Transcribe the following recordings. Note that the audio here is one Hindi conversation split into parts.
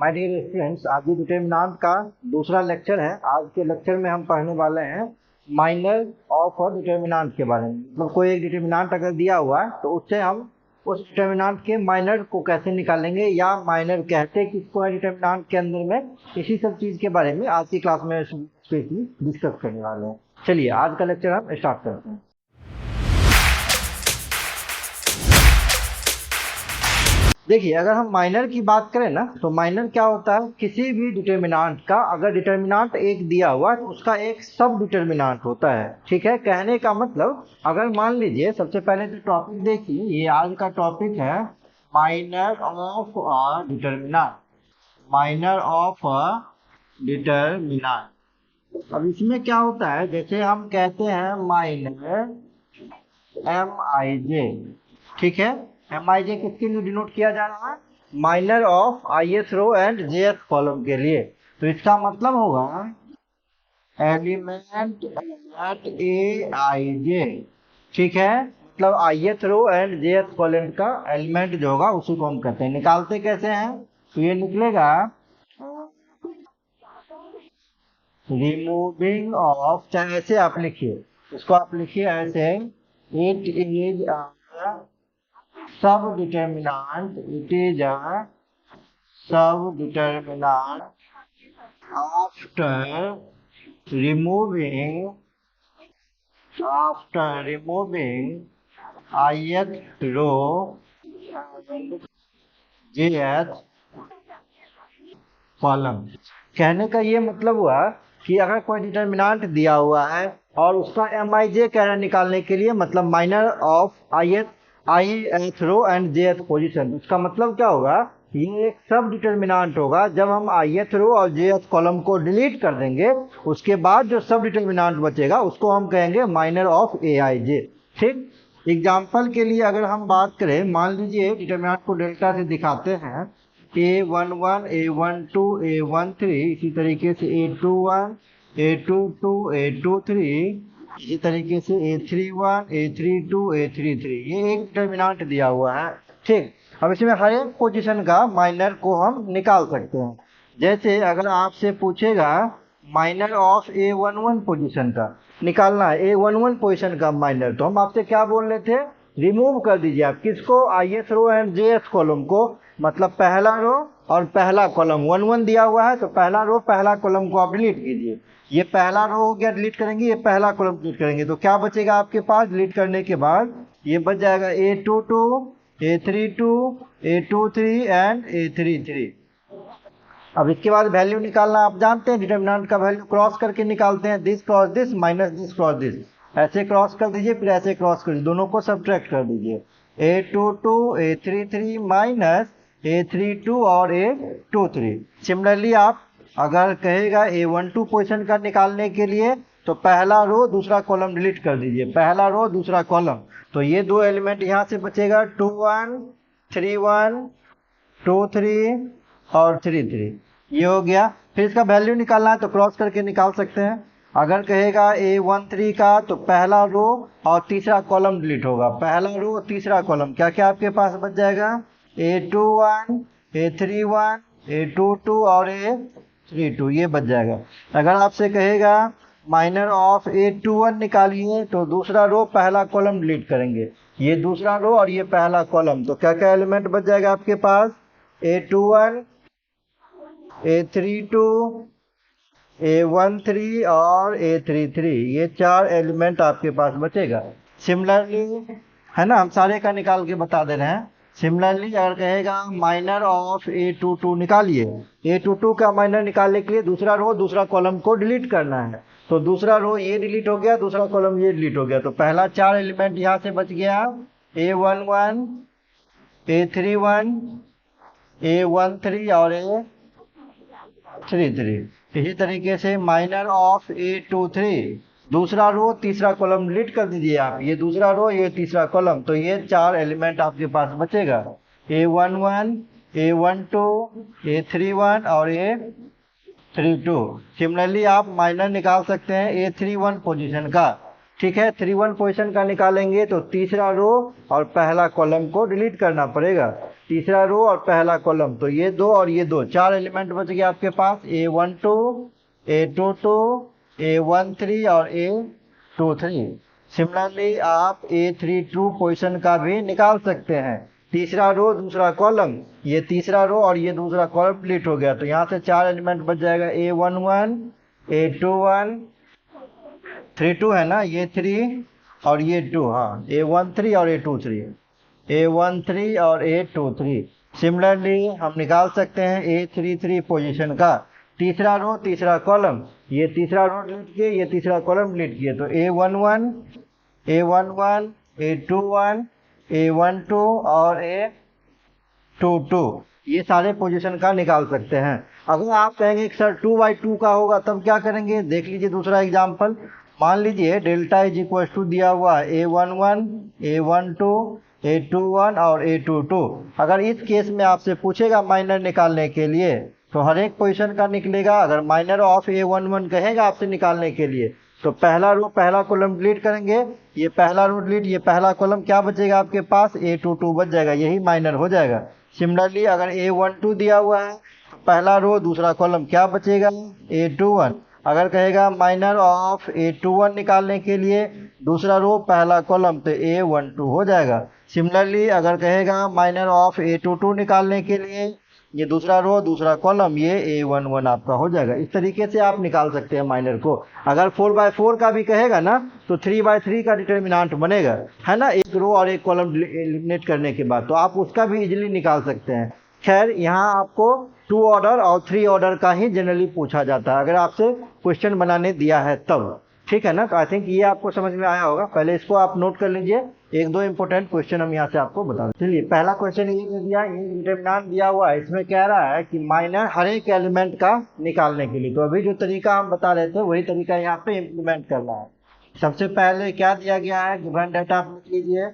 माय डियर स्टूडेंट्स, आज ये डिटर्मिनेंट का दूसरा लेक्चर है। आज के लेक्चर में हम पढ़ने वाले हैं माइनर ऑफ अ डिटर्मिनेंट के बारे में। मतलब कोई एक डिटर्मिनेंट अगर दिया हुआ है तो उससे हम उस डिटर्मिनेंट के माइनर को कैसे निकालेंगे या माइनर कहते किसको है डिटर्मिनेंट के अंदर में, इसी सब चीज़ के बारे में आज की क्लास में स्पेशली डिस्कस करने वाले हैं। चलिए आज का लेक्चर हम स्टार्ट करते हैं। देखिए, अगर हम माइनर की बात करें ना तो माइनर क्या होता है, किसी भी डिटर्मिनेंट का अगर डिटर्मिनेंट एक दिया हुआ तो उसका एक सब डिटर्मिनेंट होता है। ठीक है, कहने का मतलब अगर मान लीजिए, सबसे पहले तो टॉपिक देखिए, ये आज का टॉपिक है minor of a determinant. Minor of a determinant. अब इसमें क्या होता है, जैसे हम कहते हैं माइनर एम आई जे। ठीक है, एम आई जे किसके लिए डिनोट किया जा रहा है, minor of I's row and J's column के लिए। तो इसका मतलब होगा एलिमेंट एट ए आई जे। ठीक है, मतलब I's row and J's column का एलिमेंट जो होगा उसी को हम कहते हैं। निकालते कैसे हैं, तो ये निकलेगा रिमूविंग ऑफ, चाहे ऐसे आप लिखिए, इसको आप लिखिए ऐसे, इट इज सब डिटर्मिनेंट, इट इज अ सब डिटर्मिनेंट आफ्टर रिमूविंग ith रो jth कॉलम। कहने का ये मतलब हुआ कि अगर कोई डिटर्मिनेंट दिया हुआ है और उसका एम आई जे कह रहा है निकालने के लिए, मतलब माइनर ऑफ आई एथ रो एंड जे एथ पोजिशन, उसका मतलब क्या होगा, ये एक सब डिटर्मिनेंट होगा। जब हम आई एथ रो और जे एथ कॉलम को डिलीट कर देंगे, उसके बाद जो सब डिटर्मिनेंट बचेगा उसको हम कहेंगे माइनर ऑफ ए आई जे। ठीक, एग्जाम्पल के लिए अगर हम बात करें, मान लीजिए डिटर्मिनेंट को डेल्टा से दिखाते हैं, A11, A12, A13, इसी तरीके से A21, A22, A23, इसी तरीके से A31, A32, A33, ये एक डिटर्मिनेंट दिया हुआ है। ठीक, अब इसमें हर एक पोजीशन का माइनर को हम निकाल सकते हैं। जैसे अगर आपसे पूछेगा माइनर ऑफ A11 पोजीशन का निकालना है, A11 पोजीशन का माइनर, तो हम आपसे क्या बोल रहे थे, रिमूव कर दीजिए आप किसको, I's row and J's column को। मतलब पहला रो और पहला कॉलम 1 1 दिया हुआ है तो पहला रो पहला कॉलम को आप डिलीट कीजिए। ये पहला रो हो गया, डिलीट करेंगे, ये पहला कॉलम डिलीट करेंगे, तो क्या बचेगा आपके पास डिलीट करने के बाद, ये बच जाएगा A22, A32, A23 and A33। अब इसके बाद वैल्यू निकालना आप जानते हैं, डिटर्मिनेंट का वैल्यू क्रॉस करके निकालते हैं, this cross this minus this cross this, ऐसे क्रॉस कर दीजिए, फिर ऐसे क्रॉस कर दीजिए, दोनों को सब्ट्रैक्ट कर दीजिए। A22 A33 माइनस A32 और A23। सिमिलरली आप अगर कहेगा A12 पोजीशन का निकालने के लिए तो पहला रो दूसरा कॉलम डिलीट कर दीजिए, पहला रो दूसरा कॉलम, तो ये दो एलिमेंट यहाँ से बचेगा 2 1 3 1 2 3 और 3 3, ये हो गया। फिर इसका वैल्यू निकालना है तो क्रॉस करके निकाल सकते हैं। अगर कहेगा A13 का तो पहला रो और तीसरा कॉलम डिलीट होगा, पहला रो और तीसरा कॉलम, क्या क्या आपके पास बच जाएगा, A21, A31, A22 और A32, ये बच जाएगा। अगर आपसे कहेगा माइनर ऑफ A21 निकालिए तो दूसरा रो पहला कॉलम डिलीट करेंगे, ये दूसरा रो और ये पहला कॉलम, तो क्या क्या एलिमेंट बच जाएगा आपके पास, A21, A32, A13 और A33, ये चार एलिमेंट आपके पास बचेगा। सिमिलरली है ना, हम सारे का निकाल के बता दे रहे हैं। सिमिलरली अगर कहेगा माइनर ऑफ A22 निकालिए, A22 का माइनर निकालने के लिए दूसरा रो दूसरा कॉलम को डिलीट करना है, तो दूसरा रो ये डिलीट हो गया, दूसरा कॉलम ये डिलीट हो गया, तो पहला चार एलिमेंट यहाँ से बच गया, A11, A31, A13 और A33। इसी तरीके से माइनर ऑफ A23, दूसरा रो तीसरा कॉलम डिलीट कर दीजिए आप, ये दूसरा रो ये तीसरा कॉलम, तो ये चार एलिमेंट आपके पास बचेगा, A11, A12, A31 और A32। सिमिलरली आप माइनर निकाल सकते हैं A31 पोजीशन का। ठीक है, 3 1 पोजीशन का निकालेंगे तो तीसरा रो और पहला कॉलम को डिलीट करना पड़ेगा। तीसरा रो और पहला कॉलम, तो ये दो और ये दो, 4 एलिमेंट बच गया आपके पास, A12 A22 A13 और A23। सिमिलरली आप A32 पोजीशन का भी निकाल सकते हैं। तीसरा रो दूसरा कॉलम, ये तीसरा रो और ये दूसरा कॉलम डिलीट हो गया, तो यहाँ से 4 एलिमेंट बच जाएगा, A11 A21 32 है ना, ये 3 और ये 2, हाँ A13 और A23, A13 और A23। सिमिलरली हम निकाल सकते हैं A33 पोजीशन का तीसरा रो तीसरा कॉलम, ये तीसरा रो डिलीट किए, ये तीसरा कॉलम डिलीट किए, तो A11 A11 A21 A12 और A22, ये सारे पोजीशन का निकाल सकते हैं। अगर आप कहेंगे कि सर 2/2 का होगा तब क्या करेंगे, देख लीजिए दूसरा एग्जाम्पल। मान लीजिए डेल्टा इज इक्वल टू दिया हुआ A11 A12 A21 और A22। अगर इस केस में आपसे पूछेगा माइनर निकालने के लिए तो हर एक पोजीशन का निकलेगा। अगर माइनर ऑफ A11 कहेगा आपसे निकालने के लिए तो पहला रो पहला कॉलम डिलीट करेंगे, ये पहला रो डिलीट, ये पहला कॉलम, क्या बचेगा आपके पास, A22 बच जाएगा, यही माइनर हो जाएगा। सिमिलरली अगर A12 दिया हुआ है तो पहला रो दूसरा कॉलम क्या बचेगा, A21। अगर कहेगा माइनर ऑफ A21 निकालने के लिए दूसरा रो पहला कॉलम, तो A12 हो जाएगा। सिमिलरली अगर कहेगा माइनर ऑफ A22 निकालने के लिए ये दूसरा रो दूसरा कॉलम, ये A11 आपका हो जाएगा। इस तरीके से आप निकाल सकते हैं माइनर को। अगर 4/4 का भी कहेगा ना तो 3/3 का डिटर्मिनेंट बनेगा, है ना, एक रो और एक कॉलम एलिमिनेट करने के बाद, तो आप उसका भी इजीली निकाल सकते हैं। खैर यहाँ आपको 2 ऑर्डर और 3 ऑर्डर का ही जनरली पूछा जाता है अगर आपसे क्वेश्चन बनाने दिया है तब, ठीक है ना। तो आई थिंक ये आपको समझ में आया होगा। पहले इसको आप नोट कर लीजिए, एक दो इंपॉर्टेंट क्वेश्चन हम यहाँ से आपको बता दें। चलिए पहला क्वेश्चन ये दे दिया, ये डिटरमिनेंट दिया हुआ है, इसमें कह रहा है कि माइनर हर एक एलिमेंट का निकालने के लिए। तो अभी जो तरीका हम बता रहे थे वही तरीका यहाँ पे इम्प्लीमेंट करना है। सबसे पहले क्या दिया गया है, गिवन डेटा आप लिख लीजिए।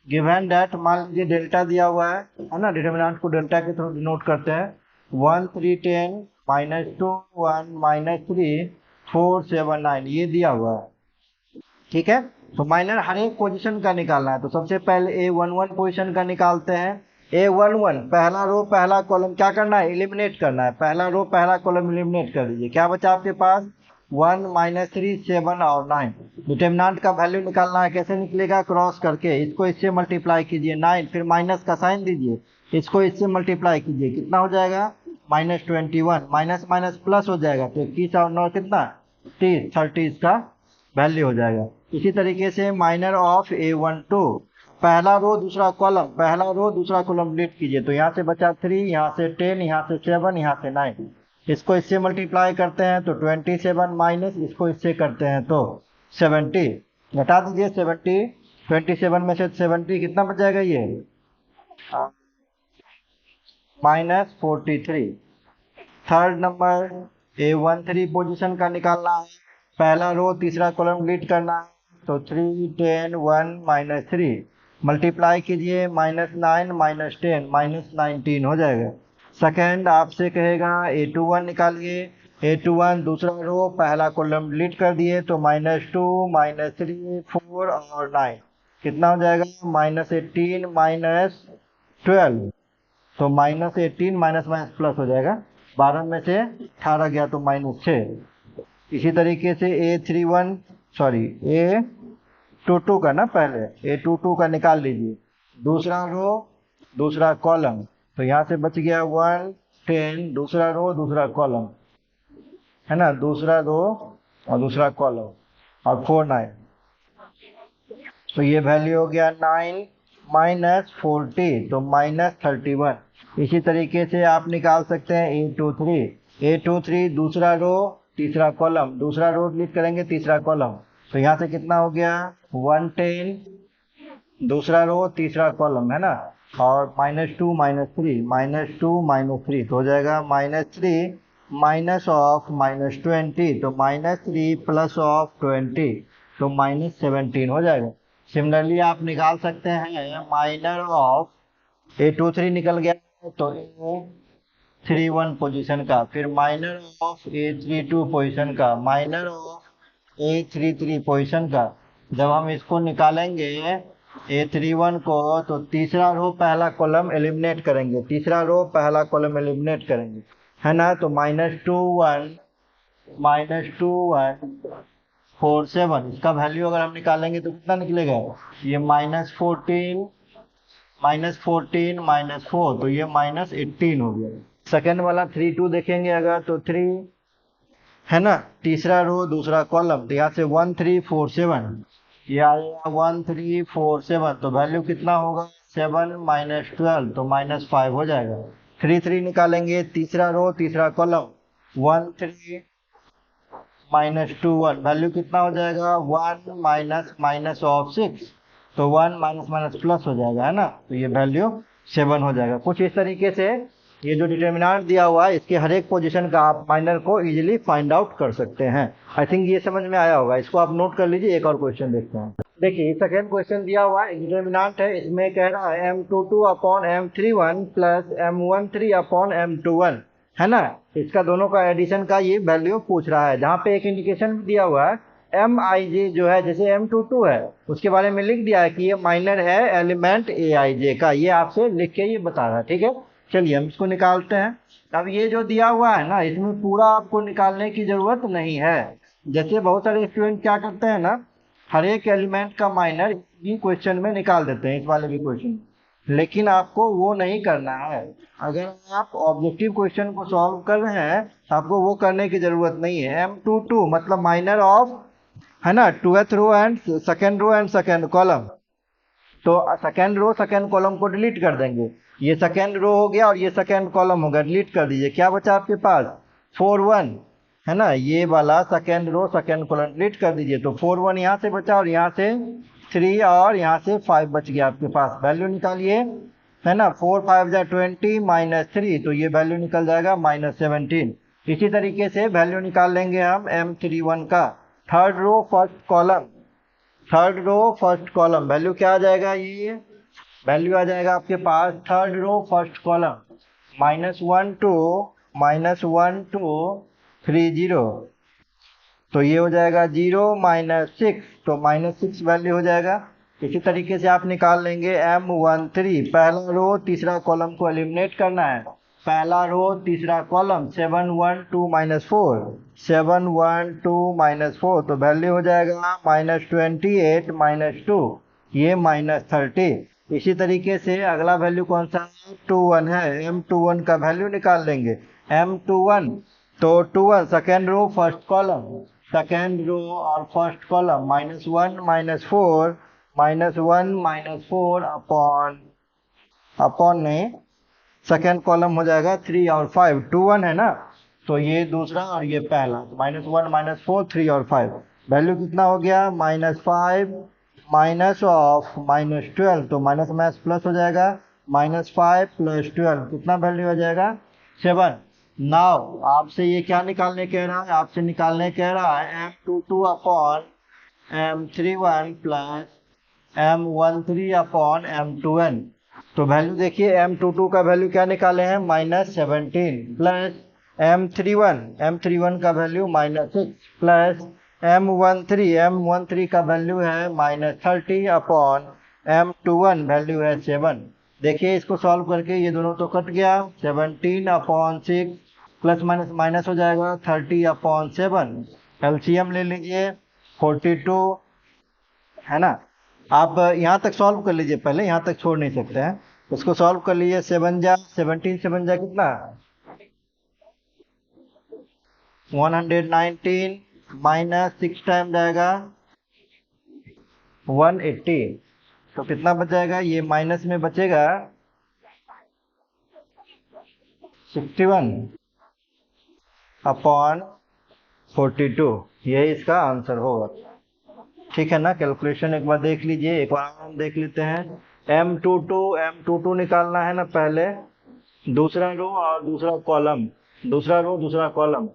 गिवन डेट मान लीजिए डेल्टा दिया हुआ है ना, डिटरमिनेंट को डेल्टा के थ्रू डिनोट करते हैं। 1 3 10 -2 1 -3 4 7 9 ये दिया हुआ है, ठीक है। तो माइनर हर एक पोजीशन का निकालना है, तो सबसे पहले A11 पोजीशन का निकालते हैं। A11 पहला रो पहला कॉलम क्या करना है, एलिमिनेट करना है। पहला रो पहला कॉलम एलिमिनेट कर दीजिए, क्या बचा आपके पास, 1 -3 7 और 9। डिटरमिनेंट का वैल्यू निकालना है, कैसे निकलेगा, क्रॉस करके, इसको इससे मल्टीप्लाई कीजिए 9, फिर माइनस का साइन दीजिए, इसको इससे मल्टीप्लाई कीजिए, कितना हो जाएगा, -21, माइनस माइनस प्लस हो जाएगा, तो 21 और 9 कितना, 30 इसका वैल्यू हो जाएगा। इसी तरीके से माइनर ऑफ A12 पहला रो दूसरा कॉलम, पहला रो दूसरा कॉलम डिलीट कीजिए, तो यहाँ से बचा 3, यहाँ से 10, यहाँ से 7, यहाँ से 9, इसको इससे मल्टीप्लाई करते हैं तो 27 माइनस इसको इससे करते हैं तो 70, घटा दीजिए 70, 27 में से 70 कितना बच जाएगा, ये -43। थर्ड नंबर A13 पोजीशन का निकालना है, पहला रो तीसरा कॉलम डिलीट करना है, तो 3 10 1 -3 मल्टीप्लाई कीजिए, -9 -10 -19 हो जाएगा। सेकेंड आपसे कहेगा A21 निकालिए। A21 दूसरा रो पहला कॉलम डिलीट कर दिए, तो -2 -3 4 और 9 कितना हो जाएगा, -18 -12, तो -18 माइनस माइनस प्लस हो जाएगा, 12 में से 18 गया तो -6। इसी तरीके से A22 का ना, पहले A22 का निकाल लीजिए, दूसरा रो दूसरा कॉलम, तो यहाँ से बच गया 1 10, दूसरा रो दूसरा कॉलम, है ना, दूसरा रो और दूसरा कॉलम, और 4 9, तो ये वैल्यू हो गया 9 -40, तो -31। इसी तरीके से आप निकाल सकते हैं A23 दूसरा रो तीसरा कॉलम, दूसरा रो डिलीट करेंगे तीसरा कॉलम, तो यहाँ से कितना हो गया 110, दूसरा रो तीसरा कॉलम, है ना, और -2 -3 तो हो जाएगा -3 माइनस ऑफ -20, तो -3 प्लस ऑफ 20, तो -17 हो जाएगा। सिमिलरली आप निकाल सकते हैं माइनर ऑफ A23 निकल गया तो A31 पोजीशन का, फिर माइनर ऑफ A32 पोजीशन का, माइनर ऑफ A33 पोजीशन का, जब हम इसको निकालेंगे A31 को, तो तीसरा रो पहला कॉलम एलिमिनेट करेंगे, तीसरा रो पहला कॉलम एलिमिनेट करेंगे, है ना। तो -2 1 इसका वैल्यू अगर हम निकालेंगे तो कितना निकलेगा, ये -14 -4, तो ये -18 हो गया। सेकेंड वाला 3 2 देखेंगे अगर, तो 3, है ना, तीसरा रो दूसरा कॉलम, तो यहाँ से 1347, ये आएगा 1347, तो वैल्यू कितना होगा, 7 -12, तो -5 हो जाएगा। 3 3 निकालेंगे, तीसरा रो तीसरा कॉलम, 13 -21, वैल्यू कितना हो जाएगा, 1 माइनस ऑफ 6, तो 1 माइनस माइनस प्लस हो जाएगा, है ना। तो ये वैल्यू 7 हो जाएगा। कुछ इस तरीके से ये जो डिटर्मिनेंट दिया हुआ है, इसके हर एक पोजीशन का आप माइनर को इजीली फाइंड आउट कर सकते हैं। आई थिंक ये समझ में आया होगा। इसको आप नोट कर लीजिए। एक और क्वेश्चन देखते हैं। देखिए, सेकेंड क्वेश्चन दिया हुआ है, डिटर्मिनेंट है, इसमें कह रहा है M22 upon M31 plus M13 upon M21, है ना। इसका दोनों का एडिशन का ये वैल्यू पूछ रहा है, जहाँ पे एक इंडिकेशन भी दिया हुआ है MIJ जो है, जैसे M22 है उसके बारे में लिख दिया है कि ये माइनर है एलिमेंट AIJ का, ये आपसे लिख के ये बता रहा है, ठीक है। चलिए हम इसको निकालते हैं। अब ये जो दिया हुआ है ना, इसमें पूरा आपको निकालने की जरूरत नहीं है। जैसे बहुत सारे स्टूडेंट क्या करते हैं ना, हर एक एलिमेंट का माइनर भी क्वेश्चन में निकाल देते हैं, इस वाले भी क्वेश्चन, लेकिन आपको वो नहीं करना है। अगर आप ऑब्जेक्टिव क्वेश्चन को सॉल्व कर रहे हैं, आपको वो करने की जरूरत नहीं है। M22 मतलब माइनर ऑफ, है ना, 2th row and second column, तो सेकेंड रो सेकेंड कॉलम को डिलीट कर देंगे। ये सेकेंड रो हो गया और ये सेकेंड कॉलम हो गया, डिलीट कर दीजिए। क्या बचा आपके पास, 4 1, है ना। ये वाला second row second column delete कर दीजिए, तो 4 1 यहाँ से बचा और यहाँ से 3 और यहाँ से 5 बच गया आपके पास। वैल्यू निकालिए, है ना। 4 5 20 -3, तो ये वैल्यू निकल जाएगा -17। इसी तरीके से वैल्यू निकाल लेंगे हम M31 का, third row first column, third row first column, value क्या आ जाएगा, ये वैल्यू आ जाएगा आपके पास थर्ड रो फर्स्ट कॉलम -1 2 तो ये हो जाएगा 0 -6, तो -6 वैल्यू हो जाएगा। इसी तरीके से आप निकाल लेंगे M13, पहला रो तीसरा कॉलम को एलिमिनेट करना है, पहला रो तीसरा कॉलम 7 1 2 -4 7 1 2 -4, तो वैल्यू हो जाएगा -28 -2, ये -30। इसी तरीके से अगला वैल्यू कौन सा है, 21 है, M21 का वैल्यू निकाल लेंगे। M21 तो 21 second row first column, second row और फर्स्ट कॉलम -1 -4 -1 -4 अपॉन अपॉन नहीं, सेकेंड कॉलम हो जाएगा 3 और 5, 21 है ना, तो ये दूसरा और ये पहला, -1 -4 3 और 5, वैल्यू कितना हो गया, -5 माइनस ऑफ -12, तो माइनस माइनस प्लस हो जाएगा, -5 + 12 कितना वैल्यू हो जाएगा, 7। नाउ आपसे ये क्या निकालने कह रहा है, आपसे निकालने कह रहा है M22 upon M31 plus M13 upon M21। तो वैल्यू देखिए, M22 का वैल्यू क्या निकाले हैं, -17 प्लस M31 का वैल्यू -6 प्लस M13 का वैल्यू है -30 अपॉन M21 वैल्यू है 7। देखिए इसको सॉल्व करके ये दोनों तो कट गया, 17/6 प्लस माइनस माइनस हो जाएगा 30/7। एलसीएम ले लीजिए 42, है ना। आप यहाँ तक सॉल्व कर लीजिए, पहले यहाँ तक छोड़ नहीं सकते हैं, उसको सॉल्व कर लीजिए। 17 जा कितना, 119 -6 टाइम जाएगा 180, तो कितना बच जाएगा, ये माइनस में बचेगा 61/42, यही इसका आंसर होगा। ठीक है ना। कैलकुलेशन एक बार देख लीजिए, एक बार हम देख लेते हैं। M22 निकालना है ना, पहले दूसरा रो और दूसरा कॉलम, दूसरा रो दूसरा कॉलम,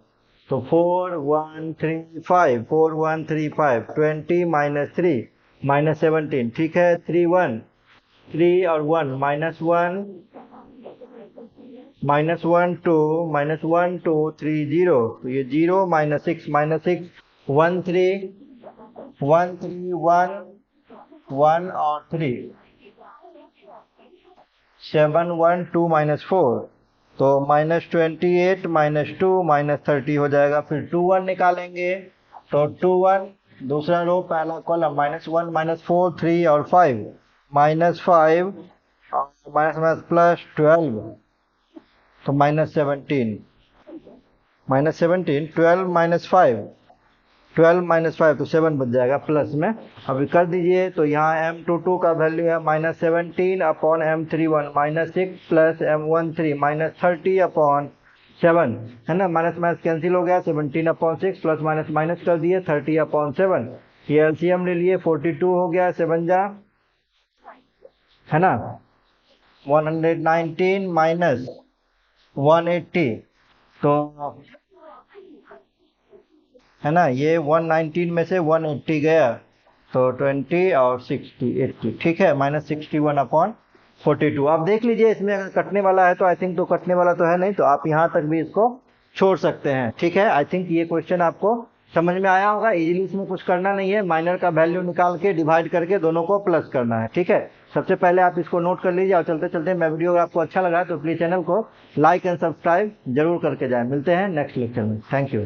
तो 4 1 3 5 4 1 3 5 20 -3 -17, ठीक है। 3 1 3 और 1 -1 -1 2 -1 2 3 0, तो ये 0 -6 -6 1 3 1 3 1 1 और 3, 7 1 2 -4, तो -28 -2 -30 हो जाएगा। फिर 2 1 निकालेंगे तो 2 1, दूसरा रो पहला कॉलम -1 -4 3 और 5, -5 और माइनस प्लस 12, तो -17, 12 -5, 12 - 5 तो 7 बच जाएगा प्लस में। अभी कर दीजिए तो यहाँ M22 का वैल्यू है -17 अपॉन M31 -6 प्लस M13 -30/7, है ना। माइनस माइनस कैंसिल हो गया, 17/6 प्लस माइनस माइनस कर दिए 30/7। ये एलसीएम ले लिए, 42 हो गया, 7 जा, है ना। 119 माइनस 180, तो है ना, ये 119 में से 180 गया, तो 20 और 60 80, ठीक है, -61/42। आप देख लीजिए इसमें अगर कटने वाला है तो आई थिंक, तो कटने वाला तो है नहीं, तो आप यहाँ तक भी इसको छोड़ सकते हैं, ठीक है। आई थिंक ये क्वेश्चन आपको समझ में आया होगा। इजीली इसमें कुछ करना नहीं है, माइनर का वैल्यू निकाल के डिवाइड करके दोनों को प्लस करना है, ठीक है। सबसे पहले आप इसको नोट कर लीजिए, और चलते चलते मैं वीडियो अगर आपको अच्छा लगा है तो प्लीज चैनल को लाइक एंड सब्सक्राइब जरूर करके जाए। मिलते हैं नेक्स्ट लेक्चर में, थैंक यू।